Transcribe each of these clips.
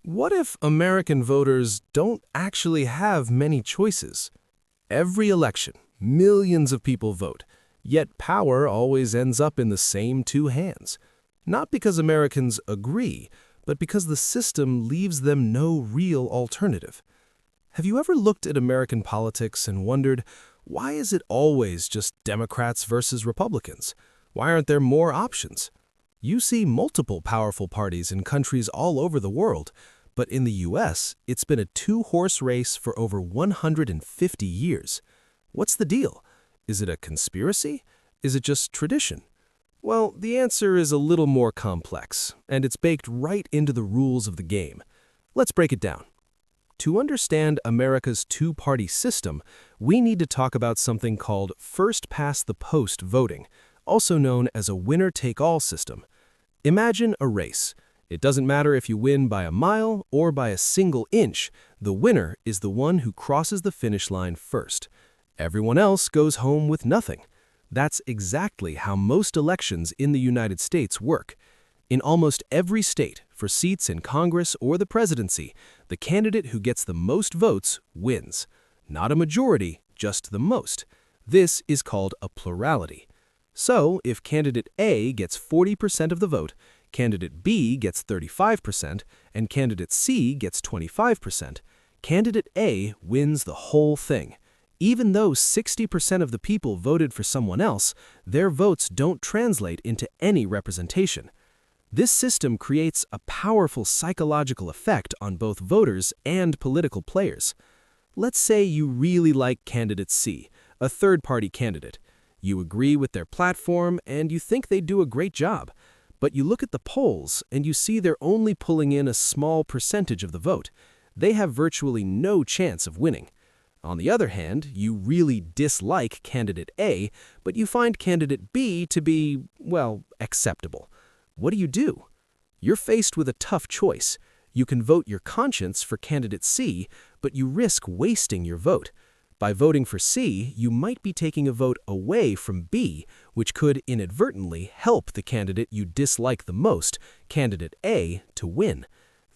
What if American voters don't actually have many choices? Every election, millions of people vote, yet power always ends up in the same two hands. Not because Americans agree, but because the system leaves them no real alternative. Have you ever looked at American politics and wondered, why is it always just Democrats versus Republicans? Why aren't there more options? You see multiple powerful parties in countries all over the world, but in the US, it's been a two-horse race for over 150 years. What's the deal? Is it a conspiracy? Is it just tradition? Well, the answer is a little more complex, and it's baked right into the rules of the game. Let's break it down. To understand America's two-party system, we need to talk about something called first-past-the-post voting, also known as a winner-take-all system. Imagine a race. It doesn't matter if you win by a mile or by a single inch, the winner is the one who crosses the finish line first. Everyone else goes home with nothing. That's exactly how most elections in the United States work. In almost every state, for seats in Congress or the presidency, the candidate who gets the most votes wins. Not a majority, just the most. This is called a plurality. So, if candidate A gets 40% of the vote, candidate B gets 35%, and candidate C gets 25%, candidate A wins the whole thing. Even though 60% of the people voted for someone else, their votes don't translate into any representation. This system creates a powerful psychological effect on both voters and political players. Let's say you really like candidate C, a third-party candidate. You agree with their platform and you think they do a great job. But you look at the polls and you see they're only pulling in a small percentage of the vote. They have virtually no chance of winning. On the other hand, you really dislike candidate A, but you find candidate B to be, well, acceptable. What do? You're faced with a tough choice. You can vote your conscience for candidate C, but you risk wasting your vote. By voting for C, you might be taking a vote away from B, which could inadvertently help the candidate you dislike the most, candidate A, to win.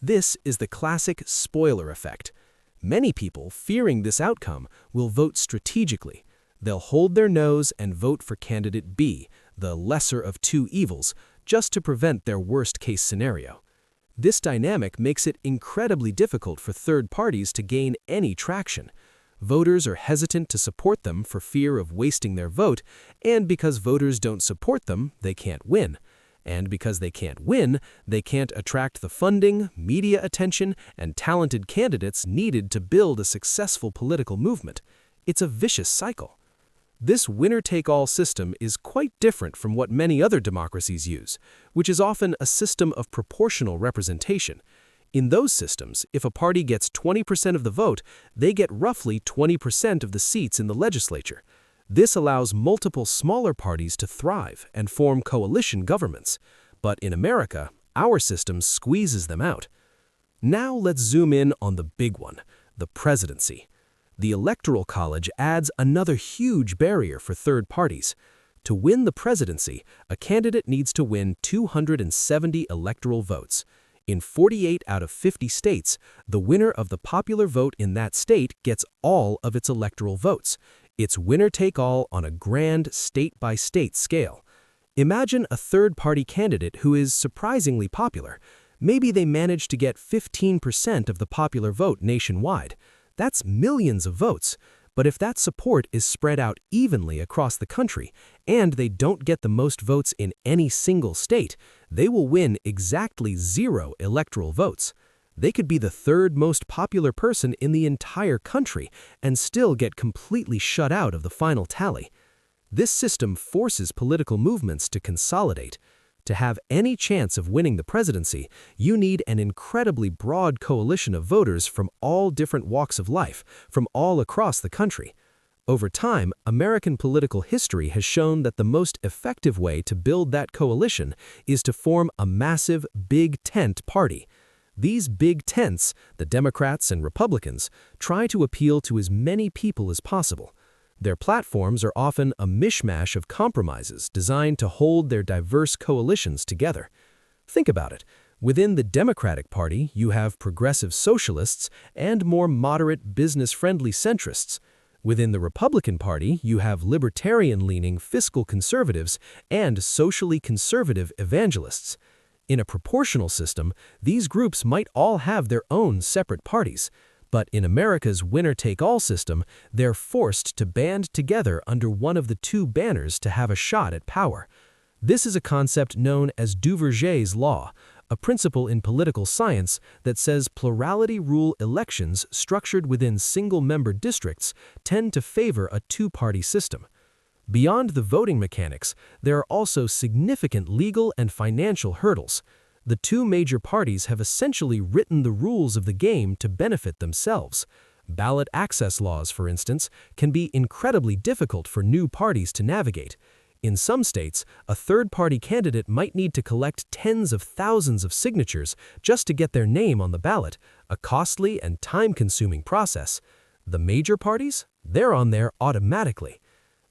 This is the classic spoiler effect. Many people, fearing this outcome, will vote strategically. They'll hold their nose and vote for candidate B, the lesser of two evils, just to prevent their worst-case scenario. This dynamic makes it incredibly difficult for third parties to gain any traction. Voters are hesitant to support them for fear of wasting their vote, and because voters don't support them, they can't win. And because they can't win, they can't attract the funding, media attention, and talented candidates needed to build a successful political movement. It's a vicious cycle. This winner-take-all system is quite different from what many other democracies use, which is often a system of proportional representation. In those systems, if a party gets 20% of the vote, they get roughly 20% of the seats in the legislature. This allows multiple smaller parties to thrive and form coalition governments. But in America, our system squeezes them out. Now let's zoom in on the big one, the presidency. The Electoral College adds another huge barrier for third parties. To win the presidency, a candidate needs to win 270 electoral votes. In 48 out of 50 states, the winner of the popular vote in that state gets all of its electoral votes. It's winner-take-all on a grand state-by-state scale. Imagine a third-party candidate who is surprisingly popular. Maybe they manage to get 15% of the popular vote nationwide. That's millions of votes. But if that support is spread out evenly across the country, and they don't get the most votes in any single state, they will win exactly 0 electoral votes. They could be the third most popular person in the entire country and still get completely shut out of the final tally. This system forces political movements to consolidate. To have any chance of winning the presidency, you need an incredibly broad coalition of voters from all different walks of life, from all across the country. Over time, American political history has shown that the most effective way to build that coalition is to form a massive big tent party. These big tents, the Democrats and Republicans, try to appeal to as many people as possible. Their platforms are often a mishmash of compromises designed to hold their diverse coalitions together. Think about it. Within the Democratic Party, you have progressive socialists and more moderate business-friendly centrists. Within the Republican Party, you have libertarian-leaning fiscal conservatives and socially conservative evangelists. In a proportional system, these groups might all have their own separate parties. But in America's winner-take-all system, they're forced to band together under one of the two banners to have a shot at power. This is a concept known as Duverger's law, a principle in political science that says plurality-rule elections structured within single-member districts tend to favor a two-party system. Beyond the voting mechanics, there are also significant legal and financial hurdles. The two major parties have essentially written the rules of the game to benefit themselves. Ballot access laws, for instance, can be incredibly difficult for new parties to navigate. In some states, a third-party candidate might need to collect tens of thousands of signatures just to get their name on the ballot, a costly and time-consuming process. The major parties? They're on there automatically.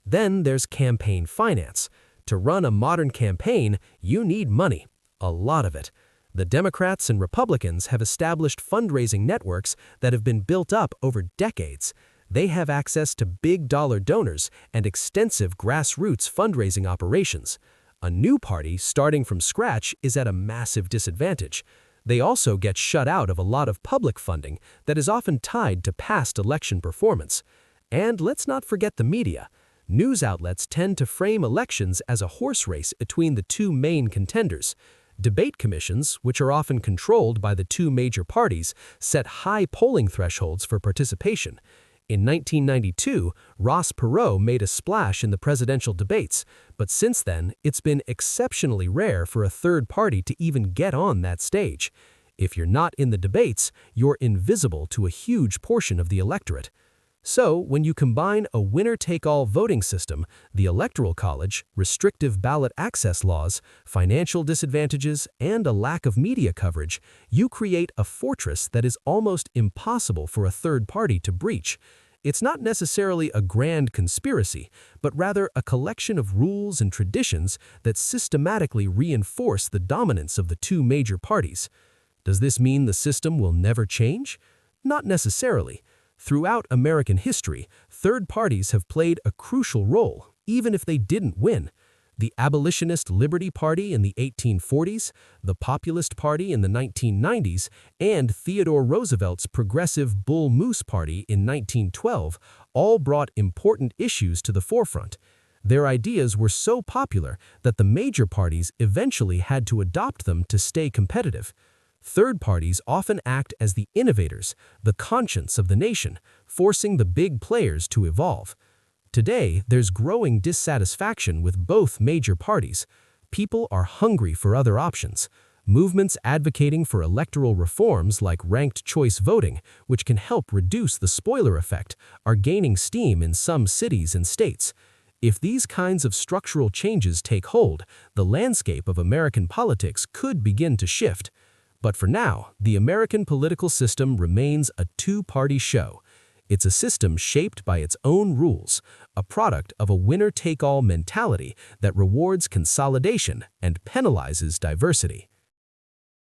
Then there's campaign finance. To run a modern campaign, you need money. A lot of it. The Democrats and Republicans have established fundraising networks that have been built up over decades. They have access to big-dollar donors and extensive grassroots fundraising operations. A new party starting from scratch is at a massive disadvantage. They also get shut out of a lot of public funding that is often tied to past election performance. And let's not forget the media. News outlets tend to frame elections as a horse race between the two main contenders. Debate commissions, which are often controlled by the two major parties, set high polling thresholds for participation. In 1992, Ross Perot made a splash in the presidential debates, but since then, it's been exceptionally rare for a third party to even get on that stage. If you're not in the debates, you're invisible to a huge portion of the electorate. So, when you combine a winner-take-all voting system, the Electoral College, restrictive ballot access laws, financial disadvantages, and a lack of media coverage, you create a fortress that is almost impossible for a third party to breach. It's not necessarily a grand conspiracy, but rather a collection of rules and traditions that systematically reinforce the dominance of the two major parties. Does this mean the system will never change? Not necessarily. Throughout American history, third parties have played a crucial role, even if they didn't win. The Abolitionist Liberty Party in the 1840s, the Populist Party in the 1990s, and Theodore Roosevelt's Progressive Bull Moose Party in 1912 all brought important issues to the forefront. Their ideas were so popular that the major parties eventually had to adopt them to stay competitive. Third parties often act as the innovators, the conscience of the nation, forcing the big players to evolve. Today, there's growing dissatisfaction with both major parties. People are hungry for other options. Movements advocating for electoral reforms like ranked choice voting, which can help reduce the spoiler effect, are gaining steam in some cities and states. If these kinds of structural changes take hold, the landscape of American politics could begin to shift. But for now, the American political system remains a two-party show. It's a system shaped by its own rules, a product of a winner-take-all mentality that rewards consolidation and penalizes diversity.